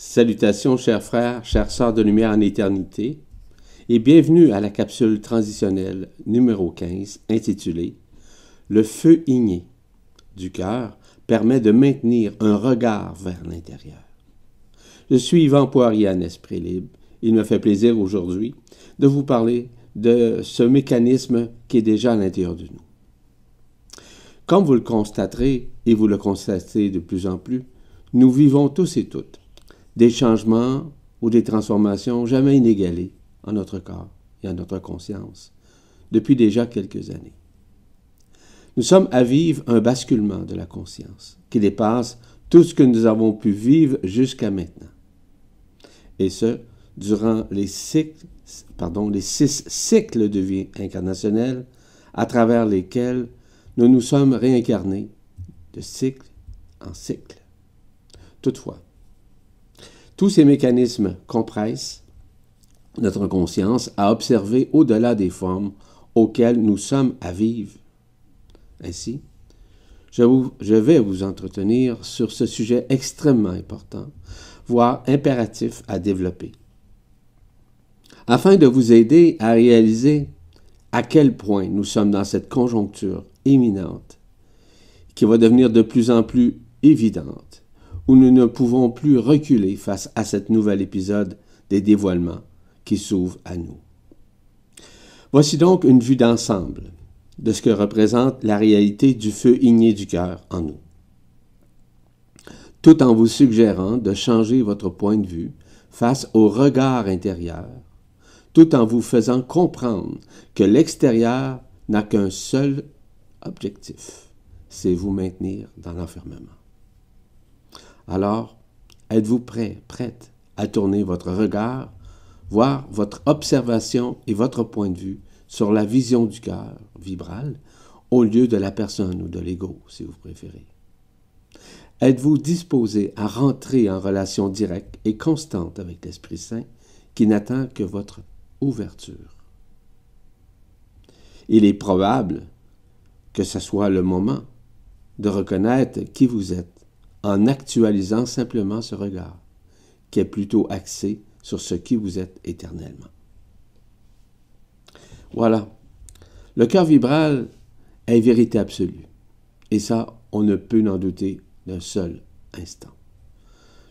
Salutations, chers frères, chères sœurs de lumière en éternité, et bienvenue à la capsule transitionnelle numéro 15, intitulée « Le feu igné du cœur permet de maintenir un regard vers l'intérieur ». Je suis Yvan Poirier en Esprit Libre. Il me fait plaisir aujourd'hui de vous parler de ce mécanisme qui est déjà à l'intérieur de nous. Comme vous le constaterez, et vous le constatez de plus en plus, nous vivons tous et toutes des changements ou des transformations jamais inégalées en notre corps et en notre conscience depuis déjà quelques années. Nous sommes à vivre un basculement de la conscience qui dépasse tout ce que nous avons pu vivre jusqu'à maintenant. Et ce, durant les 6 cycles de vie incarnationnelle à travers lesquels nous nous sommes réincarnés de cycle en cycle. Toutefois, tous ces mécanismes compressent notre conscience à observer au-delà des formes auxquelles nous sommes à vivre. Ainsi, je vais vous entretenir sur ce sujet extrêmement important, voire impératif à développer, afin de vous aider à réaliser à quel point nous sommes dans cette conjoncture imminente qui va devenir de plus en plus évidente, où nous ne pouvons plus reculer face à cet nouvel épisode des dévoilements qui s'ouvre à nous. Voici donc une vue d'ensemble de ce que représente la réalité du feu igné du cœur en nous, tout en vous suggérant de changer votre point de vue face au regard intérieur, tout en vous faisant comprendre que l'extérieur n'a qu'un seul objectif, c'est vous maintenir dans l'enfermement. Alors, êtes-vous prête à tourner votre regard, voir votre observation et votre point de vue sur la vision du cœur vibral au lieu de la personne ou de l'ego, si vous préférez? Êtes-vous disposé à rentrer en relation directe et constante avec l'Esprit Saint qui n'attend que votre ouverture? Il est probable que ce soit le moment de reconnaître qui vous êtes en actualisant simplement ce regard, qui est plutôt axé sur ce qui vous êtes éternellement. Voilà. Le cœur vibral est vérité absolue. Et ça, on ne peut n'en douter d'un seul instant.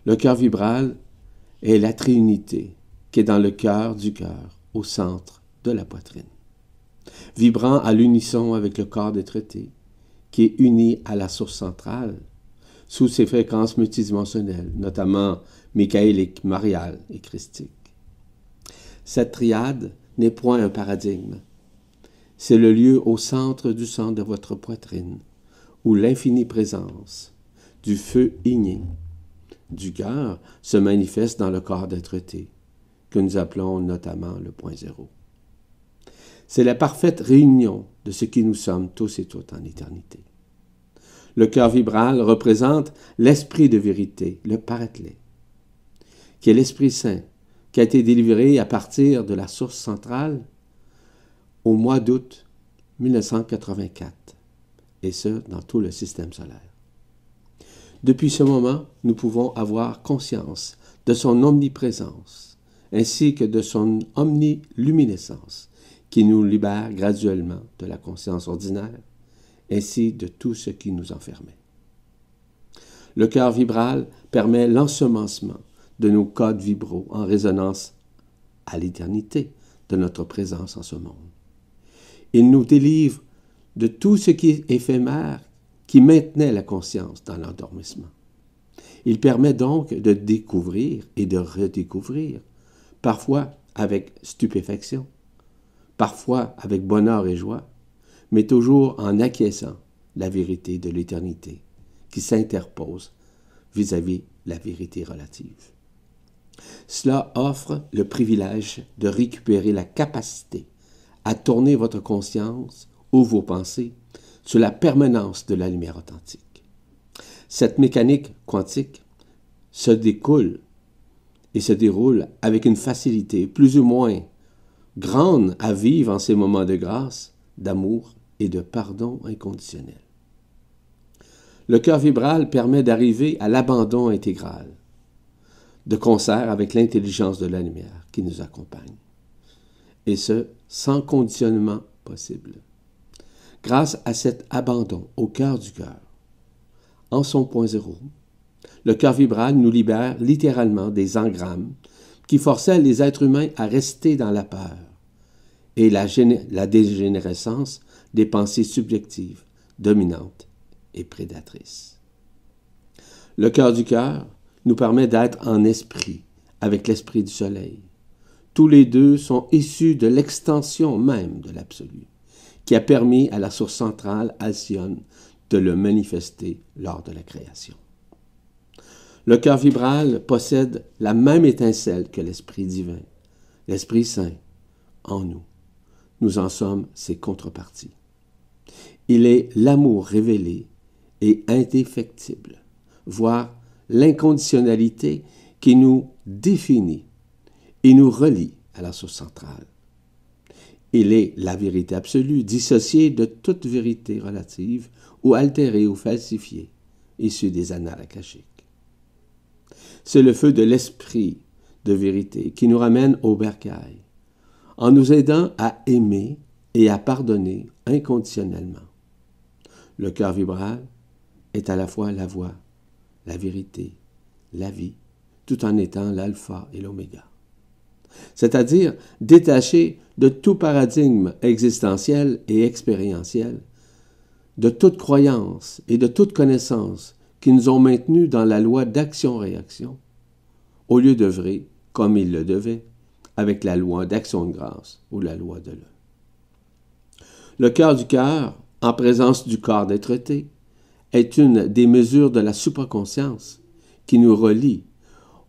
Le cœur vibral est la trinité qui est dans le cœur du cœur, au centre de la poitrine, vibrant à l'unisson avec le corps détraité, qui est uni à la source centrale, sous ses fréquences multidimensionnelles, notamment michaéliques, mariales et christiques. Cette triade n'est point un paradigme. C'est le lieu au centre du centre de votre poitrine, où l'infinie présence du feu igné du cœur se manifeste dans le corps d'être-té, que nous appelons notamment le point zéro. C'est la parfaite réunion de ce qui nous sommes tous et toutes en éternité. Le cœur vibral représente l'esprit de vérité, le Paraclet, qui est l'Esprit Saint, qui a été délivré à partir de la source centrale au mois d'août 1984, et ce, dans tout le système solaire. Depuis ce moment, nous pouvons avoir conscience de son omniprésence, ainsi que de son omniluminescence, qui nous libère graduellement de la conscience ordinaire, ainsi de tout ce qui nous enfermait. Le cœur vibral permet l'ensemencement de nos codes vibraux en résonance à l'éternité de notre présence en ce monde. Il nous délivre de tout ce qui est éphémère, qui maintenait la conscience dans l'endormissement. Il permet donc de découvrir et de redécouvrir, parfois avec stupéfaction, parfois avec bonheur et joie, mais toujours en acquiesçant la vérité de l'éternité qui s'interpose vis-à-vis la vérité relative. Cela offre le privilège de récupérer la capacité à tourner votre conscience ou vos pensées sur la permanence de la lumière authentique. Cette mécanique quantique se découle et se déroule avec une facilité plus ou moins grande à vivre en ces moments de grâce, d'amour et de pardon inconditionnel. Le cœur vibral permet d'arriver à l'abandon intégral de concert avec l'intelligence de la lumière qui nous accompagne. Et ce, sans conditionnement possible. Grâce à cet abandon au cœur du cœur, en son point zéro, le cœur vibral nous libère littéralement des engrammes qui forçaient les êtres humains à rester dans la peur et la dégénérescence des pensées subjectives, dominantes et prédatrices. Le cœur du cœur nous permet d'être en esprit avec l'esprit du soleil. Tous les deux sont issus de l'extension même de l'absolu, qui a permis à la source centrale, Alcyone, de le manifester lors de la création. Le cœur vibral possède la même étincelle que l'Esprit divin, l'Esprit Saint, en nous. Nous en sommes ses contreparties. Il est l'amour révélé et indéfectible, voire l'inconditionnalité qui nous définit et nous relie à la source centrale. Il est la vérité absolue, dissociée de toute vérité relative ou altérée ou falsifiée, issue des annales akashiques. C'est le feu de l'esprit de vérité qui nous ramène au bercail, en nous aidant à aimer et à pardonner inconditionnellement. Le cœur vibral est à la fois la voie, la vérité, la vie, tout en étant l'alpha et l'oméga. C'est-à-dire détaché de tout paradigme existentiel et expérientiel, de toute croyance et de toute connaissance qui nous ont maintenus dans la loi d'action-réaction, au lieu d'œuvrer comme ils le devaient, avec la loi d'action de grâce ou la loi de l'œuvre. Le cœur du cœur, en présence du corps d'être-té, est une des mesures de la supraconscience qui nous relie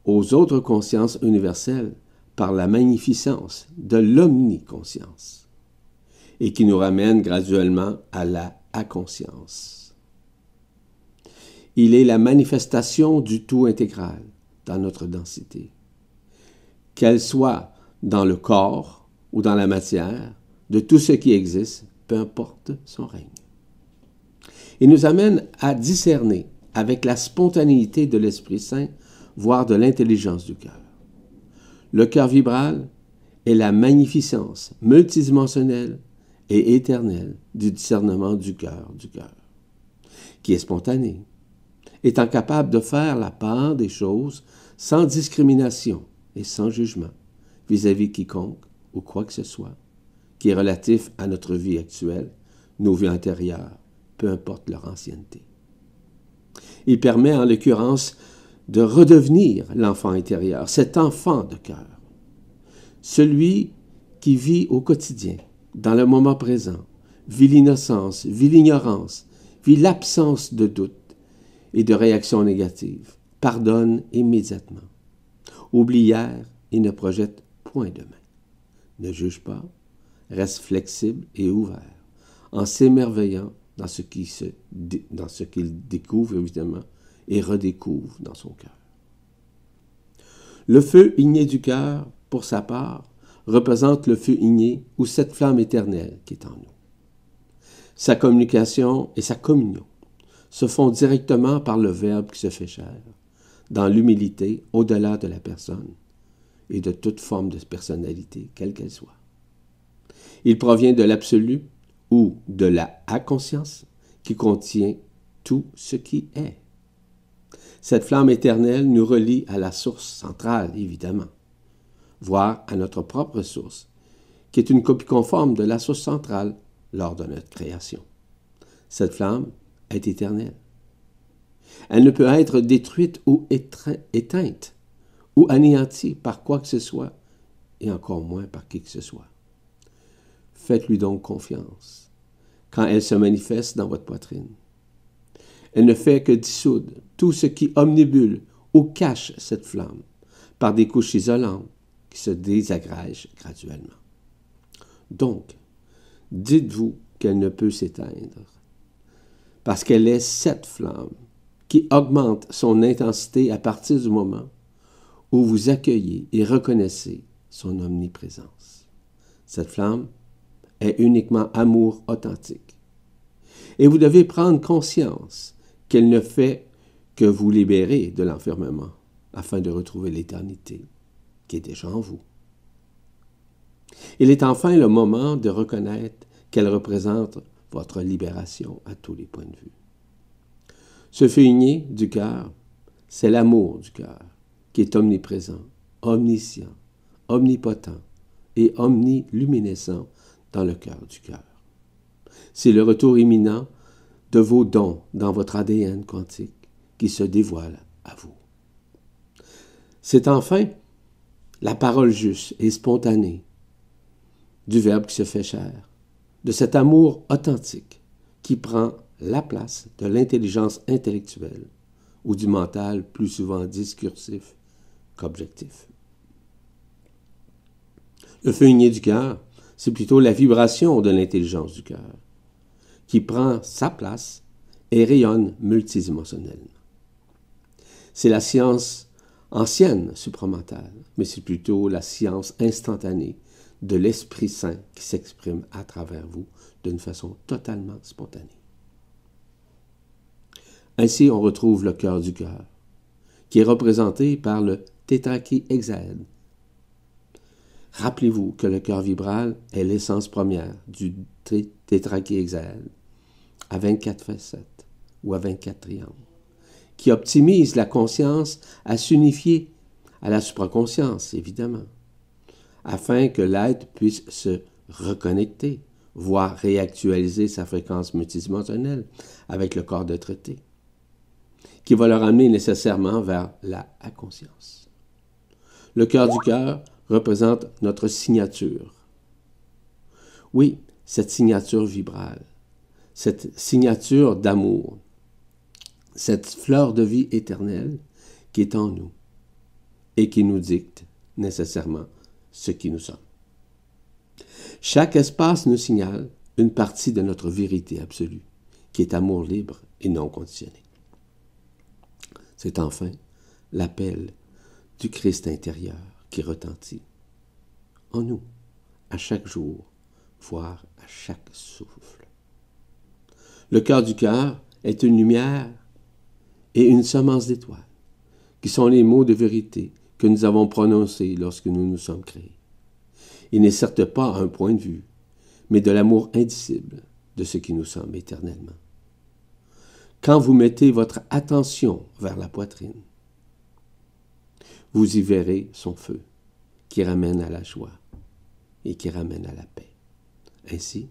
aux autres consciences universelles par la magnificence de l'omniconscience et qui nous ramène graduellement à la inconscience. Il est la manifestation du tout intégral dans notre densité, qu'elle soit dans le corps ou dans la matière, de tout ce qui existe, peu importe son règne. Il nous amène à discerner avec la spontanéité de l'Esprit Saint, voire de l'intelligence du cœur. Le cœur vibral est la magnificence multidimensionnelle et éternelle du discernement du cœur, qui est spontané, étant capable de faire la part des choses sans discrimination et sans jugement vis-à-vis quiconque ou quoi que ce soit, qui est relatif à notre vie actuelle, nos vies antérieures, peu importe leur ancienneté. Il permet en l'occurrence de redevenir l'enfant intérieur, cet enfant de cœur, celui qui vit au quotidien, dans le moment présent, vit l'innocence, vit l'ignorance, vit l'absence de doute et de réaction négative, pardonne immédiatement, oublie hier et ne projette point demain, ne juge pas, reste flexible et ouvert, en s'émerveillant dans ce qu'il découvre évidemment et redécouvre dans son cœur. Le feu igné du cœur, pour sa part, représente le feu igné ou cette flamme éternelle qui est en nous. Sa communication et sa communion se font directement par le Verbe qui se fait chair, dans l'humilité au-delà de la personne et de toute forme de personnalité, quelle qu'elle soit. Il provient de l'absolu ou de la inconscience qui contient tout ce qui est. Cette flamme éternelle nous relie à la source centrale, évidemment, voire à notre propre source, qui est une copie conforme de la source centrale lors de notre création. Cette flamme est éternelle. Elle ne peut être détruite ou éteinte ou anéantie par quoi que ce soit, et encore moins par qui que ce soit. Faites-lui donc confiance quand elle se manifeste dans votre poitrine. Elle ne fait que dissoudre tout ce qui omnibule ou cache cette flamme par des couches isolantes qui se désagrègent graduellement. Donc, dites-vous qu'elle ne peut s'éteindre, parce qu'elle est cette flamme qui augmente son intensité à partir du moment où vous accueillez et reconnaissez son omniprésence. Cette flamme est uniquement amour authentique. Et vous devez prendre conscience qu'elle ne fait que vous libérer de l'enfermement afin de retrouver l'éternité qui est déjà en vous. Il est enfin le moment de reconnaître qu'elle représente votre libération à tous les points de vue. Ce feu igné du cœur, c'est l'amour du cœur qui est omniprésent, omniscient, omnipotent et omniluminescent dans le cœur du cœur. C'est le retour imminent de vos dons dans votre ADN quantique qui se dévoile à vous. C'est enfin la parole juste et spontanée du Verbe qui se fait chair, de cet amour authentique qui prend la place de l'intelligence intellectuelle ou du mental plus souvent discursif qu'objectif. Le feu igné du cœur, c'est plutôt la vibration de l'intelligence du cœur qui prend sa place et rayonne multidimensionnellement. C'est la science ancienne supramentale, mais c'est plutôt la science instantanée de l'Esprit Saint qui s'exprime à travers vous d'une façon totalement spontanée. Ainsi, on retrouve le cœur du cœur, qui est représenté par le tétrachihexaèdre. Rappelez-vous que le cœur vibral est l'essence première du tétrachihexaèdre à 24 facettes ou à 24 triangles, qui optimise la conscience à s'unifier à la supraconscience, évidemment, afin que l'être puisse se reconnecter, voire réactualiser sa fréquence multidimensionnelle avec le corps de traité, qui va le ramener nécessairement vers la conscience. Le cœur du cœur représente notre signature. Oui, cette signature vibrale, cette signature d'amour, cette fleur de vie éternelle qui est en nous et qui nous dicte nécessairement ce qui nous sommes. Chaque espace nous signale une partie de notre vérité absolue, qui est amour libre et non conditionné. C'est enfin l'appel du Christ intérieur qui retentit en nous, à chaque jour, voire à chaque souffle. Le cœur du cœur est une lumière et une semence d'étoiles, qui sont les mots de vérité que nous avons prononcés lorsque nous nous sommes créés. Il n'est certes pas un point de vue, mais de l'amour indicible de ce qui nous sommes éternellement. Quand vous mettez votre attention vers la poitrine, vous y verrez son feu, qui ramène à la joie et qui ramène à la paix. Ainsi,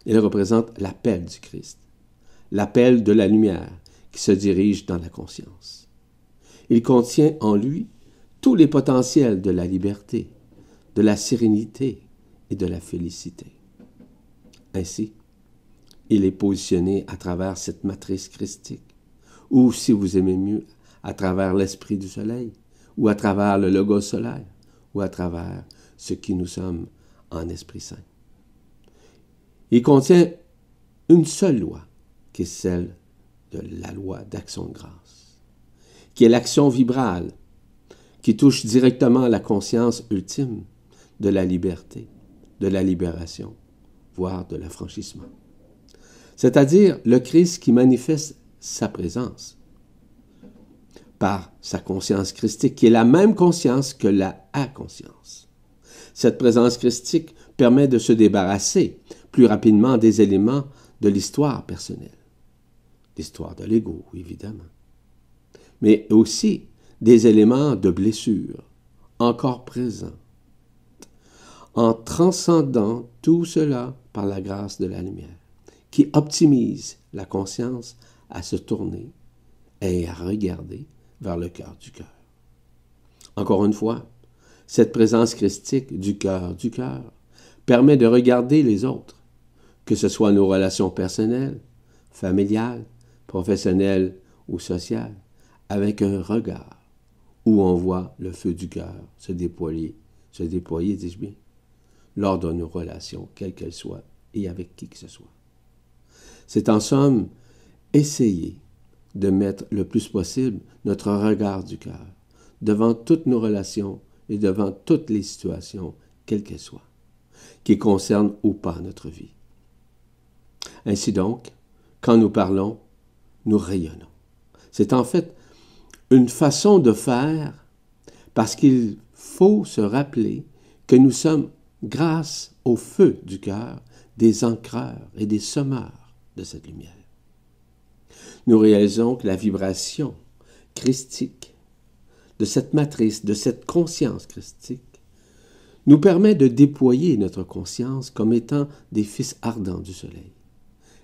il représente l'appel du Christ, l'appel de la lumière qui se dirige dans la conscience. Il contient en lui tous les potentiels de la liberté, de la sérénité et de la félicité. Ainsi, il est positionné à travers cette matrice christique, ou si vous aimez mieux, à travers l'esprit du soleil, ou à travers le logos solaire, ou à travers ce qui nous sommes en Esprit Saint. Il contient une seule loi, qui est celle de la loi d'action de grâce, qui est l'action vibrale, qui touche directement la conscience ultime de la liberté, de la libération, voire de l'affranchissement. C'est-à-dire le Christ qui manifeste sa présence par sa conscience christique, qui est la même conscience que la inconscience. Cette présence christique permet de se débarrasser plus rapidement des éléments de l'histoire personnelle, l'histoire de l'ego, évidemment, mais aussi des éléments de blessure encore présents, en transcendant tout cela par la grâce de la lumière, qui optimise la conscience à se tourner et à regarder vers le cœur du cœur. Encore une fois, cette présence christique du cœur permet de regarder les autres, que ce soit nos relations personnelles, familiales, professionnelles ou sociales, avec un regard où on voit le feu du cœur se déployer, dis-je bien, lors de nos relations, quelles qu'elles soient, et avec qui que ce soit. C'est en somme essayer de mettre le plus possible notre regard du cœur devant toutes nos relations et devant toutes les situations, quelles qu'elles soient, qui concernent ou pas notre vie. Ainsi donc, quand nous parlons, nous rayonnons. C'est en fait une façon de faire parce qu'il faut se rappeler que nous sommes, grâce au feu du cœur, des ancreurs et des semeurs de cette lumière. Nous réalisons que la vibration christique de cette matrice, de cette conscience christique, nous permet de déployer notre conscience comme étant des fils ardents du soleil,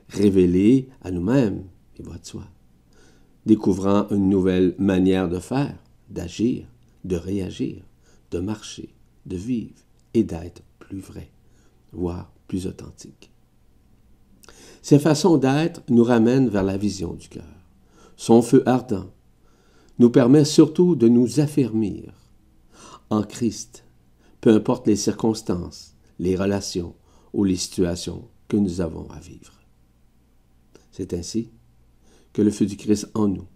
révélés à nous-mêmes, il va de soi, découvrant une nouvelle manière de faire, d'agir, de réagir, de marcher, de vivre et d'être plus vrai, voire plus authentique. Ces façons d'être nous ramènent vers la vision du cœur. Son feu ardent nous permet surtout de nous affermir en Christ, peu importe les circonstances, les relations ou les situations que nous avons à vivre. C'est ainsi que le feu du Christ en nous,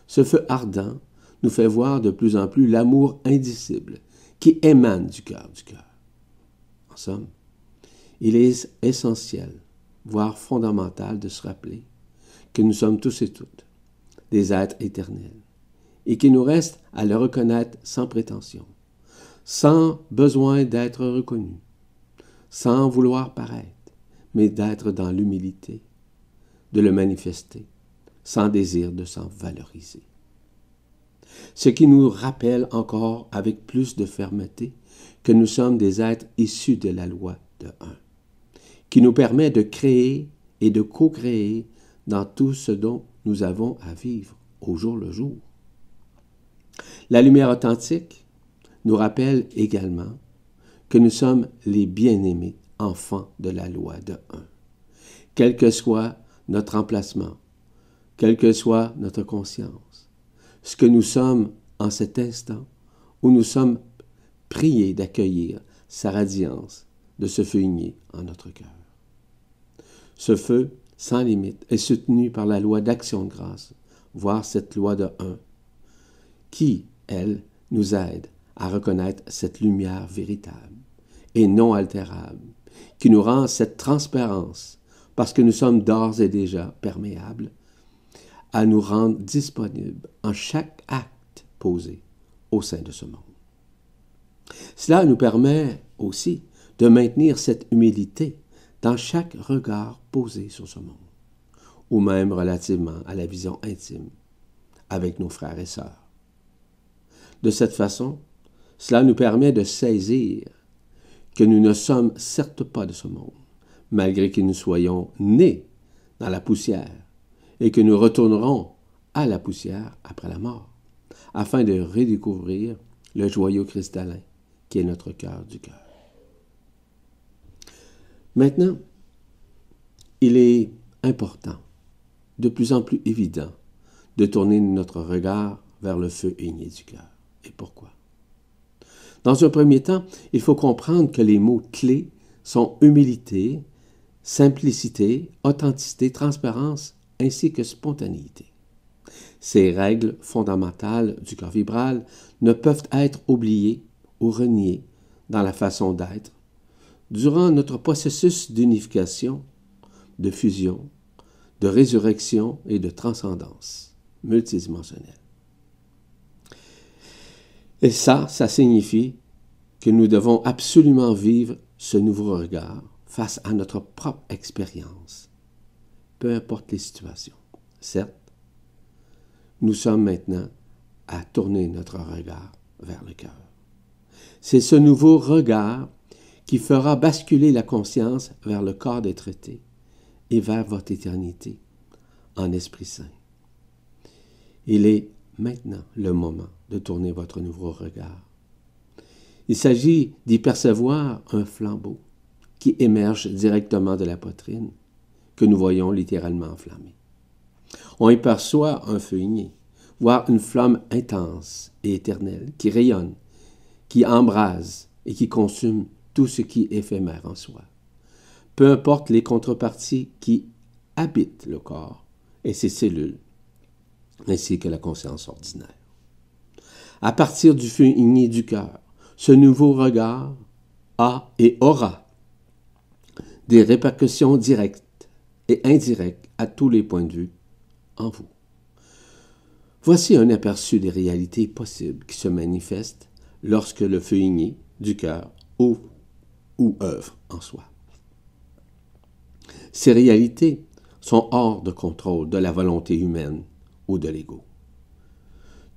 ce feu ardent, nous fait voir de plus en plus l'amour indicible qui émane du cœur du cœur. En somme, il est essentiel, voire fondamental de se rappeler que nous sommes tous et toutes des êtres éternels et qu'il nous reste à le reconnaître sans prétention, sans besoin d'être reconnu, sans vouloir paraître, mais d'être dans l'humilité, de le manifester, sans désir de s'en valoriser. Ce qui nous rappelle encore avec plus de fermeté que nous sommes des êtres issus de la loi de un, qui nous permet de créer et de co-créer dans tout ce dont nous avons à vivre au jour le jour. La lumière authentique nous rappelle également que nous sommes les bien-aimés enfants de la loi de un. Quel que soit notre emplacement, quelle que soit notre conscience, ce que nous sommes en cet instant où nous sommes priés d'accueillir sa radiance, de se feu igné en notre cœur. Ce feu, sans limite, est soutenu par la loi d'action de grâce, voire cette loi de un, qui, elle, nous aide à reconnaître cette lumière véritable et non altérable, qui nous rend cette transparence, parce que nous sommes d'ores et déjà perméables, à nous rendre disponibles en chaque acte posé au sein de ce monde. Cela nous permet aussi de maintenir cette humilité dans chaque regard posé sur ce monde, ou même relativement à la vision intime avec nos frères et sœurs. De cette façon, cela nous permet de saisir que nous ne sommes certes pas de ce monde, malgré que nous soyons nés dans la poussière et que nous retournerons à la poussière après la mort, afin de redécouvrir le joyau cristallin qui est notre cœur du cœur. Maintenant, il est important, de plus en plus évident, de tourner notre regard vers le feu igné du cœur. Et pourquoi? Dans un premier temps, il faut comprendre que les mots clés sont humilité, simplicité, authenticité, transparence, ainsi que spontanéité. Ces règles fondamentales du corps vibral ne peuvent être oubliées ou reniées dans la façon d'être durant notre processus d'unification, de fusion, de résurrection et de transcendance multidimensionnelle. Et ça signifie que nous devons absolument vivre ce nouveau regard face à notre propre expérience, peu importe les situations. Certes, nous sommes maintenant à tourner notre regard vers le cœur. C'est ce nouveau regard qui fera basculer la conscience vers le corps des traités et vers votre éternité en Esprit Saint. Il est maintenant le moment de tourner votre nouveau regard. Il s'agit d'y percevoir un flambeau qui émerge directement de la poitrine, que nous voyons littéralement enflammée. On y perçoit un feu igné, voire une flamme intense et éternelle qui rayonne, qui embrase et qui consume tout ce qui est éphémère en soi. Peu importe les contreparties qui habitent le corps et ses cellules, ainsi que la conscience ordinaire. À partir du feu igné du cœur, ce nouveau regard a et aura des répercussions directes et indirectes à tous les points de vue en vous. Voici un aperçu des réalités possibles qui se manifestent lorsque le feu igné du cœur ouvre ou œuvre en soi. Ces réalités sont hors de contrôle de la volonté humaine ou de l'ego.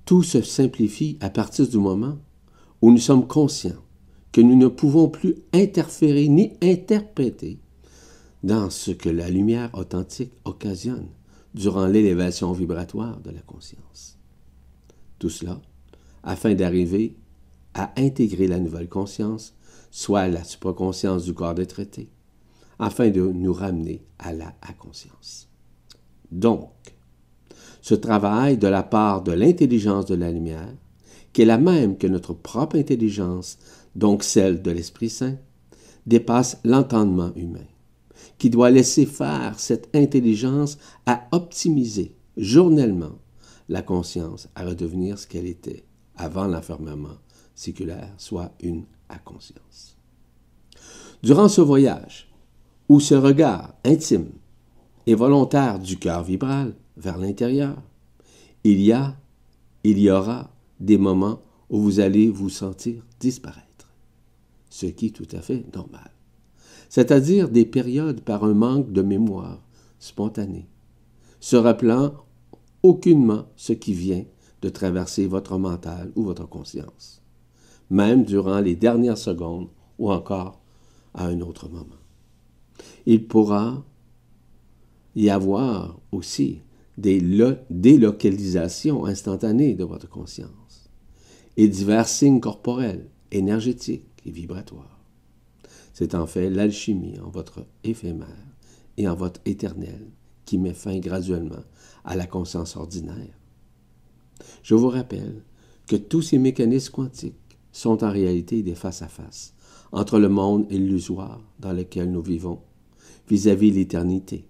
Tout se simplifie à partir du moment où nous sommes conscients que nous ne pouvons plus interférer ni interpréter dans ce que la lumière authentique occasionne durant l'élévation vibratoire de la conscience. Tout cela afin d'arriver à intégrer la nouvelle conscience, soit la supraconscience du corps des traités, afin de nous ramener à la conscience. Donc, ce travail de la part de l'intelligence de la lumière, qui est la même que notre propre intelligence, donc celle de l'Esprit Saint, dépasse l'entendement humain, qui doit laisser faire cette intelligence à optimiser journellement la conscience à redevenir ce qu'elle était avant l'enfermement séculaire, soit une inconscience. Durant ce voyage, où ce regard intime et volontaire du cœur vibral vers l'intérieur, il y aura des moments où vous allez vous sentir disparaître, ce qui est tout à fait normal, c'est-à-dire des périodes par un manque de mémoire spontanée, se rappelant aucunement ce qui vient de traverser votre mental ou votre conscience, même durant les dernières secondes ou encore à un autre moment. Il pourra y avoir aussi des délocalisations instantanées de votre conscience et divers signes corporels, énergétiques et vibratoires. C'est en fait l'alchimie en votre éphémère et en votre éternel qui met fin graduellement à la conscience ordinaire. Je vous rappelle que tous ces mécanismes quantiques sont en réalité des face-à-face entre le monde illusoire dans lequel nous vivons vis-à-vis l'éternité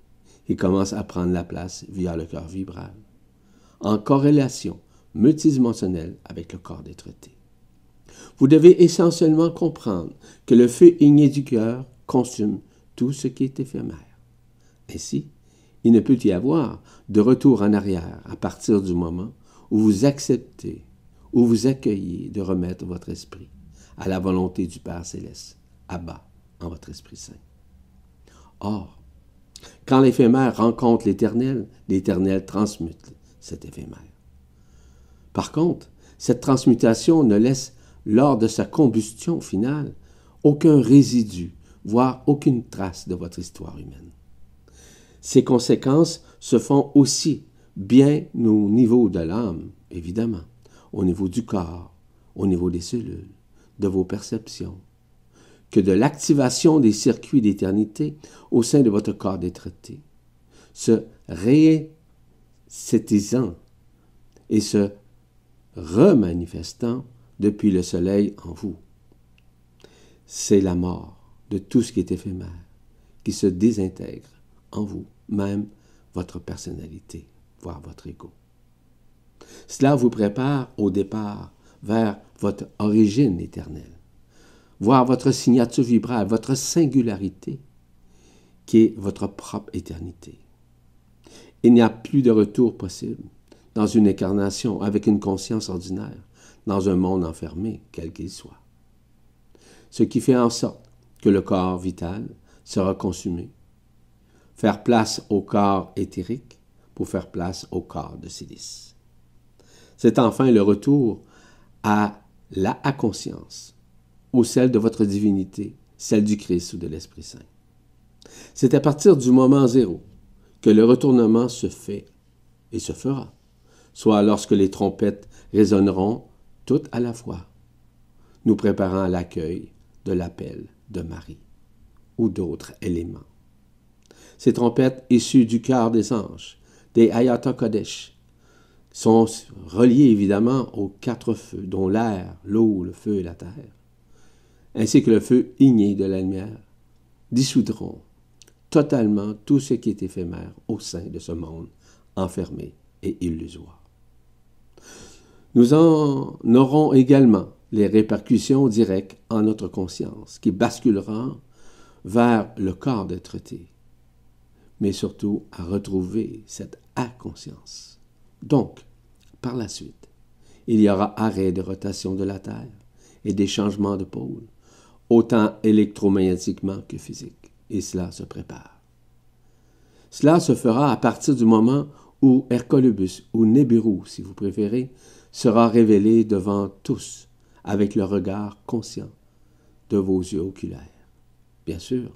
et commencent à prendre la place via le cœur vibral, en corrélation multidimensionnelle avec le corps des traités. Vous devez essentiellement comprendre que le feu igné du cœur consume tout ce qui est éphémère. Ainsi, il ne peut y avoir de retour en arrière à partir du moment où vous acceptez, où vous accueillez de remettre votre esprit à la volonté du Père Céleste, Abba, en votre Esprit Saint. Or, quand l'éphémère rencontre l'Éternel transmute cet éphémère. Par contre, cette transmutation ne laisse, lors de sa combustion finale, aucun résidu, voire aucune trace de votre histoire humaine. Ces conséquences se font aussi bien au niveau de l'âme, évidemment, au niveau du corps, au niveau des cellules, de vos perceptions, que de l'activation des circuits d'éternité au sein de votre corps des traités, se réesthétisant et se remanifestant depuis le soleil en vous. C'est la mort de tout ce qui est éphémère, qui se désintègre en vous, même votre personnalité, voire votre ego. Cela vous prépare au départ vers votre origine éternelle, voire votre signature vibrale, votre singularité, qui est votre propre éternité. Il n'y a plus de retour possible dans une incarnation avec une conscience ordinaire, dans un monde enfermé, quel qu'il soit. Ce qui fait en sorte que le corps vital sera consumé. Faire place au corps éthérique pour faire place au corps de silice. C'est enfin le retour à la conscience, ou celle de votre divinité, celle du Christ ou de l'Esprit Saint. C'est à partir du moment zéro que le retournement se fait et se fera, soit lorsque les trompettes résonneront toutes à la fois, nous préparant à l'accueil de l'appel de Marie ou d'autres éléments. Ces trompettes issues du cœur des anges, des Ayata Kodesh, sont reliées évidemment aux quatre feux, dont l'air, l'eau, le feu et la terre, ainsi que le feu igné de la lumière, dissoudront totalement tout ce qui est éphémère au sein de ce monde enfermé et illusoire. Nous en aurons également les répercussions directes en notre conscience, qui basculera vers le corps des traités, mais surtout à retrouver cette inconscience. Donc, par la suite, il y aura arrêt de rotation de la Terre et des changements de pôle, autant électromagnétiquement que physique, et cela se prépare. Cela se fera à partir du moment où Hercolubus, ou Nibiru si vous préférez, sera révélé devant tous avec le regard conscient de vos yeux oculaires. Bien sûr,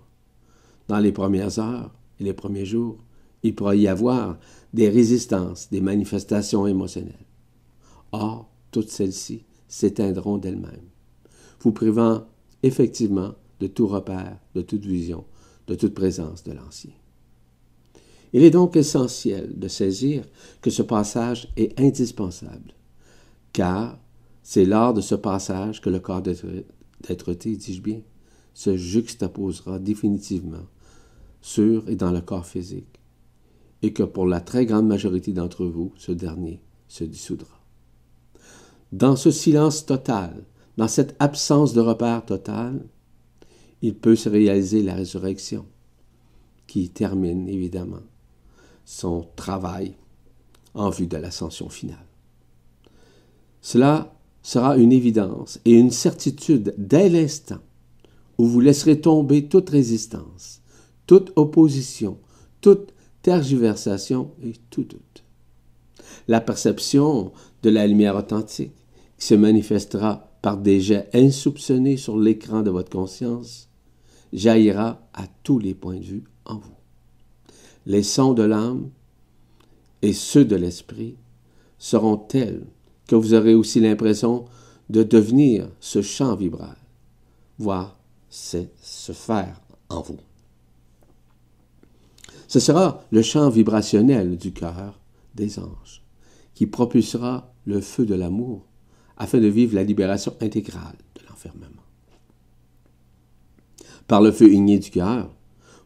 dans les premières heures et les premiers jours, il pourra y avoir des résistances, des manifestations émotionnelles. Or, toutes celles-ci s'éteindront d'elles-mêmes, vous privant effectivement de tout repère, de toute vision, de toute présence de l'ancien. Il est donc essentiel de saisir que ce passage est indispensable, car c'est lors de ce passage que le corps d'être-té, dis-je bien, se juxtaposera définitivement sur et dans le corps physique, et que pour la très grande majorité d'entre vous, ce dernier se dissoudra. Dans ce silence total, dans cette absence de repère total, il peut se réaliser la résurrection, qui termine évidemment son travail en vue de l'ascension finale. Cela sera une évidence et une certitude dès l'instant où vous laisserez tomber toute résistance, toute opposition, toute tergiversation et tout doute. La perception de la lumière authentique, qui se manifestera par des jets insoupçonnés sur l'écran de votre conscience, jaillira à tous les points de vue en vous. Les sons de l'âme et ceux de l'esprit seront tels que vous aurez aussi l'impression de devenir ce chant vibral, voire c'est se faire en vous. Ce sera le chant vibrationnel du cœur des anges qui propulsera le feu de l'amour afin de vivre la libération intégrale de l'enfermement. Par le feu igné du cœur,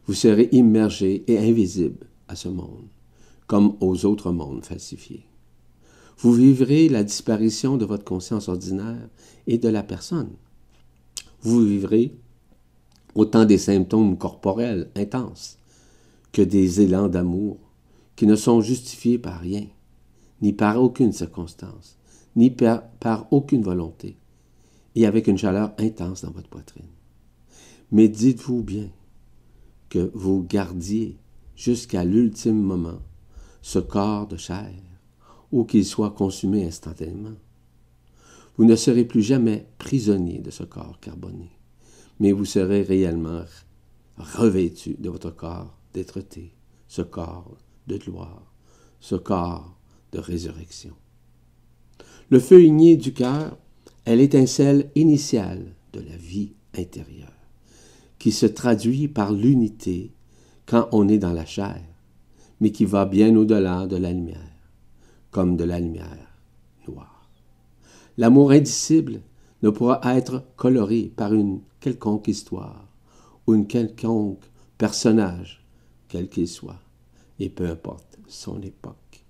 vous serez immergé et invisible à ce monde, comme aux autres mondes falsifiés. Vous vivrez la disparition de votre conscience ordinaire et de la personne. Vous vivrez autant des symptômes corporels intenses que des élans d'amour qui ne sont justifiés par rien, ni par aucune circonstance, ni par aucune volonté, et avec une chaleur intense dans votre poitrine. Mais dites-vous bien que vous gardiez jusqu'à l'ultime moment ce corps de chair, ou qu'il soit consumé instantanément. Vous ne serez plus jamais prisonnier de ce corps carboné, mais vous serez réellement revêtu de votre corps d'être-té, ce corps de gloire, ce corps de résurrection. Le feu igné du cœur est l'étincelle initiale de la vie intérieure, qui se traduit par l'unité quand on est dans la chair, mais qui va bien au-delà de la lumière, comme de la lumière noire. L'amour indicible ne pourra être coloré par une quelconque histoire ou un quelconque personnage, quel qu'il soit, et peu importe son époque.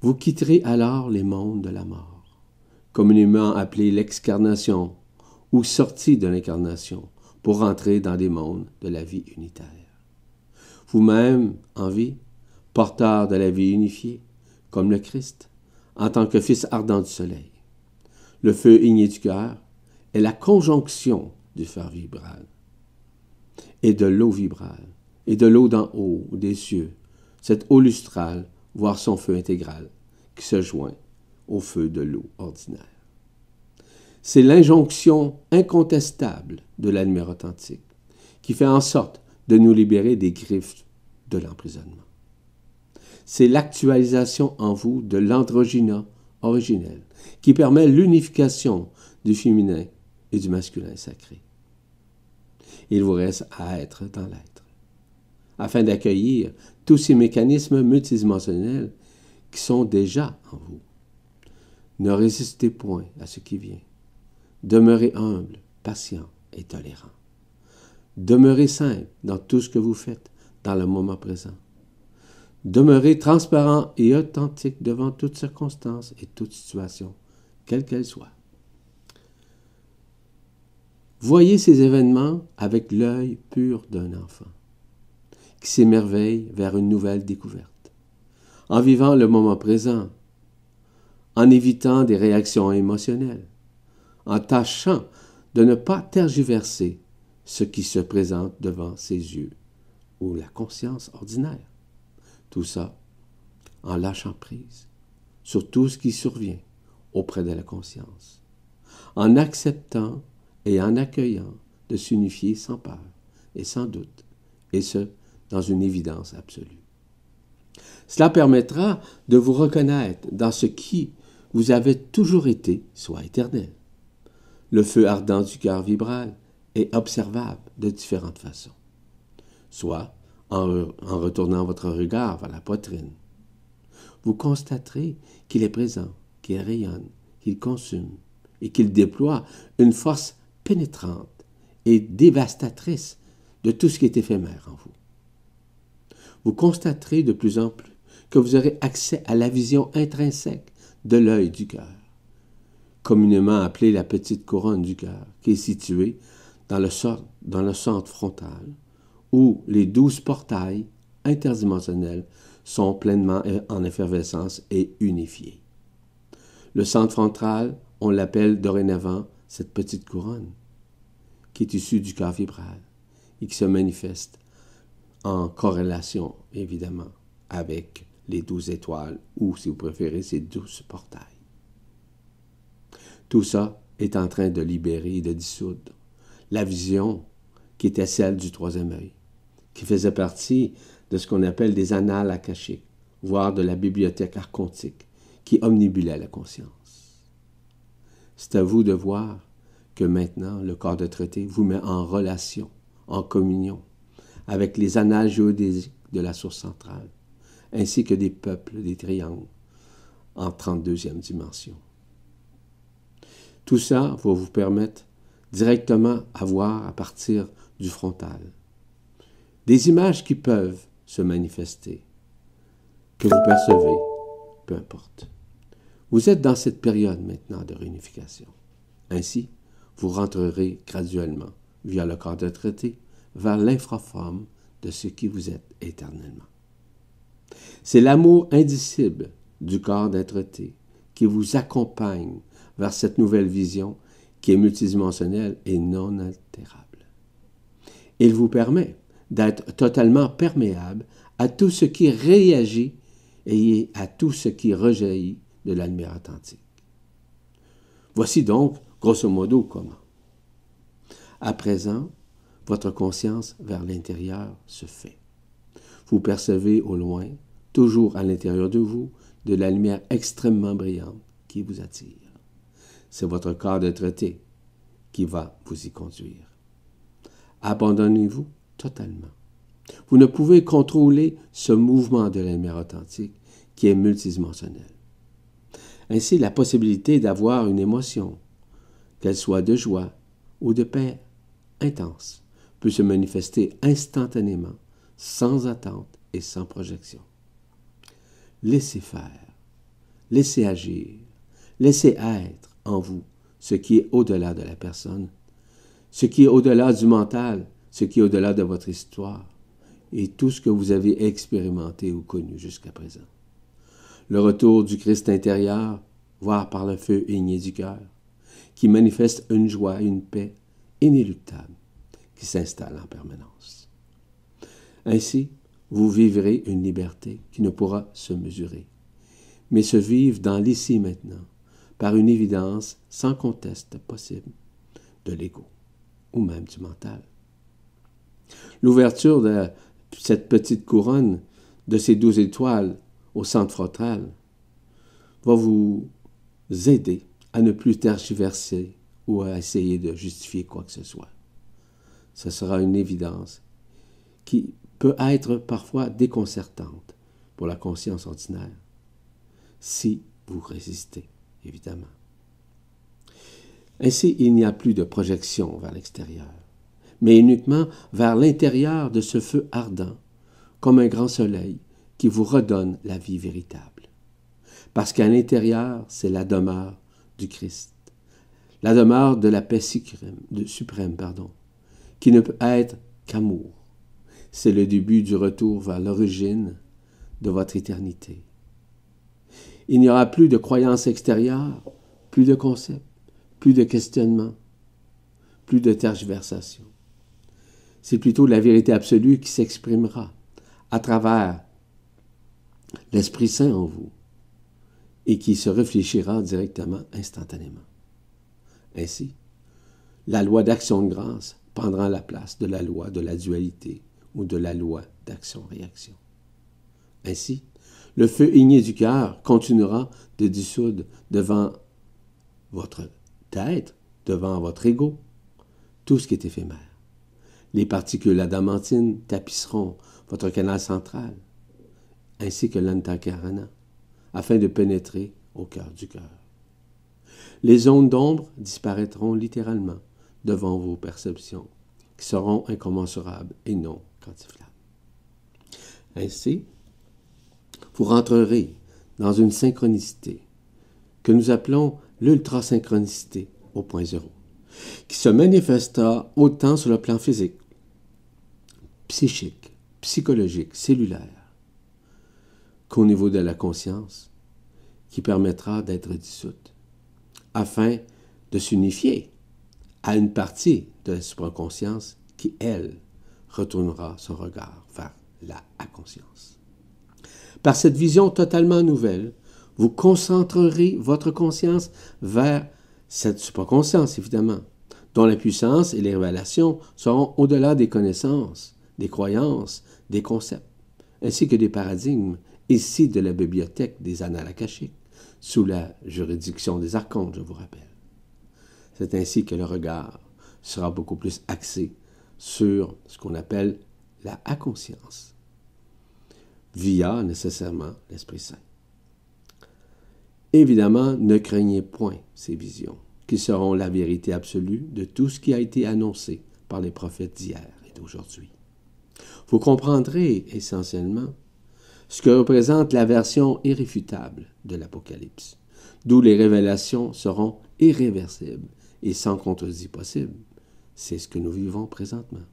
Vous quitterez alors les mondes de la mort, communément appelés l'excarnation, ou sortie de l'incarnation, pour entrer dans des mondes de la vie unitaire. Vous-même, en vie, porteur de la vie unifiée, comme le Christ, en tant que fils ardent du soleil. Le feu igné du cœur est la conjonction du fer vibral et de l'eau vibrale et de l'eau d'en haut des cieux, cette eau lustrale, voire son feu intégral, qui se joint au feu de l'eau ordinaire. C'est l'injonction incontestable de la lumière authentique qui fait en sorte de nous libérer des griffes de l'emprisonnement. C'est l'actualisation en vous de l'androgyna originel qui permet l'unification du féminin et du masculin sacré. Il vous reste à être dans l'être, afin d'accueillir tous ces mécanismes multidimensionnels qui sont déjà en vous. Ne résistez point à ce qui vient. Demeurez humble, patient et tolérant. Demeurez simple dans tout ce que vous faites dans le moment présent. Demeurez transparent et authentique devant toute circonstance et toute situation, quelle qu'elle soit. Voyez ces événements avec l'œil pur d'un enfant, qui s'émerveille vers une nouvelle découverte. En vivant le moment présent, en évitant des réactions émotionnelles, en tâchant de ne pas tergiverser ce qui se présente devant ses yeux ou la conscience ordinaire. Tout ça en lâchant prise sur tout ce qui survient auprès de la conscience, en acceptant et en accueillant de s'unifier sans peur et sans doute, et ce, dans une évidence absolue. Cela permettra de vous reconnaître dans ce qui vous avez toujours été, soit éternel. Le feu ardent du cœur vibral est observable de différentes façons, soit en retournant votre regard vers la poitrine. Vous constaterez qu'il est présent, qu'il rayonne, qu'il consume et qu'il déploie une force pénétrante et dévastatrice de tout ce qui est éphémère en vous. Vous constaterez de plus en plus que vous aurez accès à la vision intrinsèque de l'œil du cœur, communément appelée la petite couronne du cœur, qui est située dans le centre frontal, où les 12 portails interdimensionnels sont pleinement en effervescence et unifiés. Le centre frontal, on l'appelle dorénavant cette petite couronne, qui est issue du cœur vibral et qui se manifeste en corrélation, évidemment, avec les 12 étoiles ou, si vous préférez, ces 12 portails. Tout ça est en train de libérer et de dissoudre la vision qui était celle du troisième œil, qui faisait partie de ce qu'on appelle des annales akashiques, voire de la bibliothèque archontique, qui omnibulait la conscience. C'est à vous de voir que maintenant, le corps de traité vous met en relation, en communion, avec les annales géodésiques de la source centrale, ainsi que des peuples, des triangles, en 32e dimension. Tout ça va vous permettre directement à voir à partir du frontal des images qui peuvent se manifester, que vous percevez, peu importe. Vous êtes dans cette période maintenant de réunification. Ainsi, vous rentrerez graduellement, via le corps de traité, vers l'infraforme de ce qui vous êtes éternellement. C'est l'amour indicible du corps d'être-té qui vous accompagne vers cette nouvelle vision qui est multidimensionnelle et non altérable. Il vous permet d'être totalement perméable à tout ce qui réagit et à tout ce qui rejaillit de la lumière authentique. Voici donc, grosso modo, comment. À présent, votre conscience vers l'intérieur se fait. Vous percevez au loin, toujours à l'intérieur de vous, de la lumière extrêmement brillante qui vous attire. C'est votre corps de traité qui va vous y conduire. Abandonnez-vous totalement. Vous ne pouvez contrôler ce mouvement de la lumière authentique qui est multidimensionnel. Ainsi, la possibilité d'avoir une émotion, qu'elle soit de joie ou de paix intense, peut se manifester instantanément, sans attente et sans projection. Laissez faire, laissez agir, laissez être en vous ce qui est au-delà de la personne, ce qui est au-delà du mental, ce qui est au-delà de votre histoire et tout ce que vous avez expérimenté ou connu jusqu'à présent. Le retour du Christ intérieur, voire par le feu aigné du cœur, qui manifeste une joie et une paix inéluctables, qui s'installe en permanence. Ainsi, vous vivrez une liberté qui ne pourra se mesurer, mais se vivre dans l'ici maintenant, par une évidence sans conteste possible de l'ego, ou même du mental. L'ouverture de cette petite couronne de ces 12 étoiles au centre frontal va vous aider à ne plus tergiverser ou à essayer de justifier quoi que ce soit. Ce sera une évidence qui peut être parfois déconcertante pour la conscience ordinaire, si vous résistez, évidemment. Ainsi, il n'y a plus de projection vers l'extérieur, mais uniquement vers l'intérieur de ce feu ardent, comme un grand soleil qui vous redonne la vie véritable. Parce qu'à l'intérieur, c'est la demeure du Christ, la demeure de la paix suprême, qui ne peut être qu'amour. C'est le début du retour vers l'origine de votre éternité. Il n'y aura plus de croyances extérieures, plus de concepts, plus de questionnements, plus de tergiversations. C'est plutôt la vérité absolue qui s'exprimera à travers l'Esprit Saint en vous et qui se réfléchira directement, instantanément. Ainsi, la loi d'action de grâce prendra la place de la loi de la dualité ou de la loi d'action-réaction. Ainsi, le feu igné du cœur continuera de dissoudre devant votre tête, devant votre ego, tout ce qui est éphémère. Les particules adamantines tapisseront votre canal central, ainsi que l'antakarana, afin de pénétrer au cœur du cœur. Les zones d'ombre disparaîtront littéralement devant vos perceptions, qui seront incommensurables et non quantifiables. Ainsi, vous rentrerez dans une synchronicité que nous appelons l'ultrasynchronicité au point zéro, qui se manifestera autant sur le plan physique, psychique, psychologique, cellulaire, qu'au niveau de la conscience, qui permettra d'être dissoute, afin de s'unifier à une partie de la supraconscience qui, elle, retournera son regard vers la conscience. Par cette vision totalement nouvelle, vous concentrerez votre conscience vers cette supraconscience, évidemment, dont la puissance et les révélations seront au-delà des connaissances, des croyances, des concepts, ainsi que des paradigmes issus de la bibliothèque des annales akashiques, sous la juridiction des archontes, je vous rappelle. C'est ainsi que le regard sera beaucoup plus axé sur ce qu'on appelle la conscience, via nécessairement l'Esprit Saint. Évidemment, ne craignez point ces visions, qui seront la vérité absolue de tout ce qui a été annoncé par les prophètes d'hier et d'aujourd'hui. Vous comprendrez essentiellement ce que représente la version irréfutable de l'Apocalypse, d'où les révélations seront irréversibles et sans contredit possible. C'est ce que nous vivons présentement.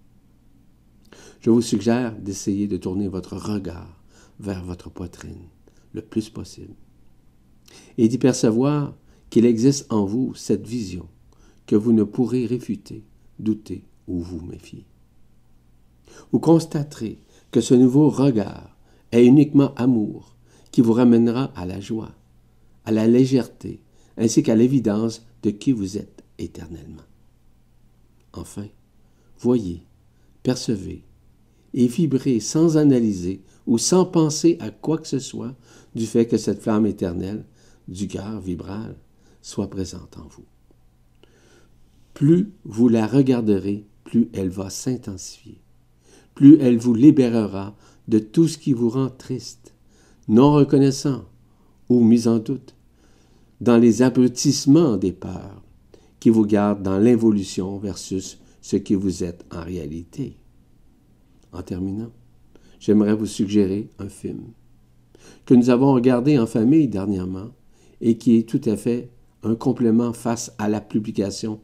Je vous suggère d'essayer de tourner votre regard vers votre poitrine le plus possible et d'y percevoir qu'il existe en vous cette vision que vous ne pourrez réfuter, douter ou vous méfier. Vous constaterez que ce nouveau regard est uniquement amour qui vous ramènera à la joie, à la légèreté, ainsi qu'à l'évidence de qui vous êtes éternellement. Enfin, voyez, percevez et vibrez sans analyser ou sans penser à quoi que ce soit du fait que cette flamme éternelle du cœur vibral soit présente en vous. Plus vous la regarderez, plus elle va s'intensifier, plus elle vous libérera de tout ce qui vous rend triste, non reconnaissant ou mis en doute, dans les abrutissements des peurs qui vous gardent dans l'involution versus ce que vous êtes en réalité. En terminant, j'aimerais vous suggérer un film que nous avons regardé en famille dernièrement et qui est tout à fait un complément face à la publication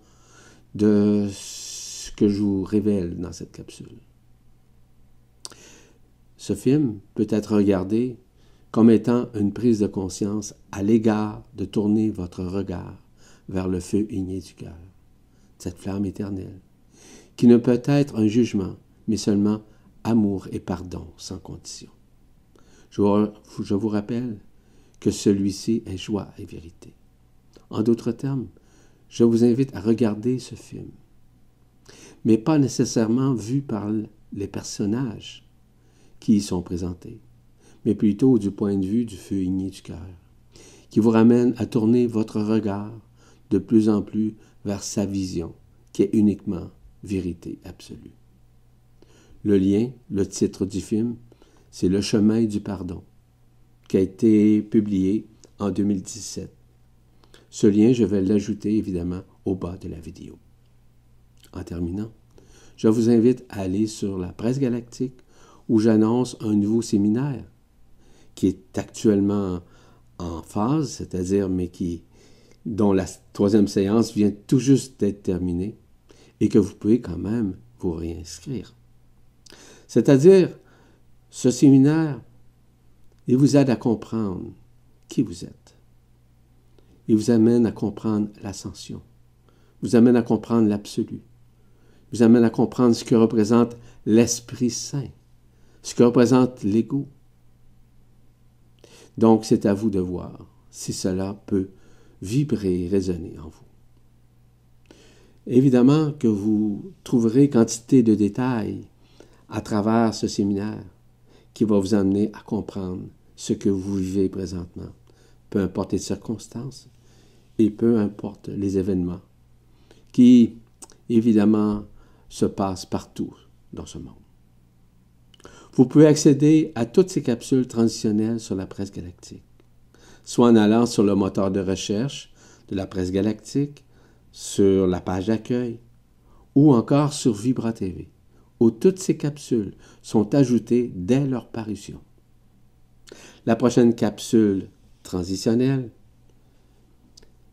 de ce que je vous révèle dans cette capsule. Ce film peut être regardé comme étant une prise de conscience à l'égard de tourner votre regard vers le feu igné du cœur, cette flamme éternelle, qui ne peut être un jugement, mais seulement amour et pardon sans condition. Je vous rappelle que celui-ci est joie et vérité. En d'autres termes, je vous invite à regarder ce film, mais pas nécessairement vu par les personnages qui y sont présentés, mais plutôt du point de vue du feu igné du cœur, qui vous ramène à tourner votre regard de plus en plus vers sa vision, qui est uniquement vérité absolue. Le lien, le titre du film, c'est Le chemin du pardon, qui a été publié en 2017. Ce lien, je vais l'ajouter évidemment au bas de la vidéo. En terminant, je vous invite à aller sur la Presse Galactique où j'annonce un nouveau séminaire qui est actuellement en phase, c'est-à-dire dont la 3e séance vient tout juste d'être terminée et que vous pouvez quand même vous réinscrire. C'est-à-dire, ce séminaire, il vous aide à comprendre qui vous êtes. Il vous amène à comprendre l'ascension, vous amène à comprendre l'absolu, vous amène à comprendre ce que représente l'Esprit Saint, ce que représente l'ego. Donc, c'est à vous de voir si cela peut vibrer et résonner en vous. Évidemment que vous trouverez quantité de détails à travers ce séminaire qui va vous amener à comprendre ce que vous vivez présentement, peu importe les circonstances et peu importe les événements qui, évidemment, se passent partout dans ce monde. Vous pouvez accéder à toutes ces capsules transitionnelles sur la presse galactique, soit en allant sur le moteur de recherche de la presse galactique, sur la page d'accueil, ou encore sur Vibra TV, où toutes ces capsules sont ajoutées dès leur parution. La prochaine capsule transitionnelle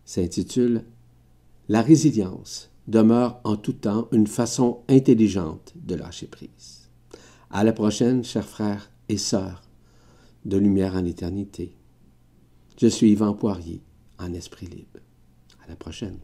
s'intitule « La résilience demeure en tout temps une façon intelligente de lâcher prise ». À la prochaine, chers frères et sœurs de Lumière en éternité. Je suis Yvan Poirier, en esprit libre. À la prochaine.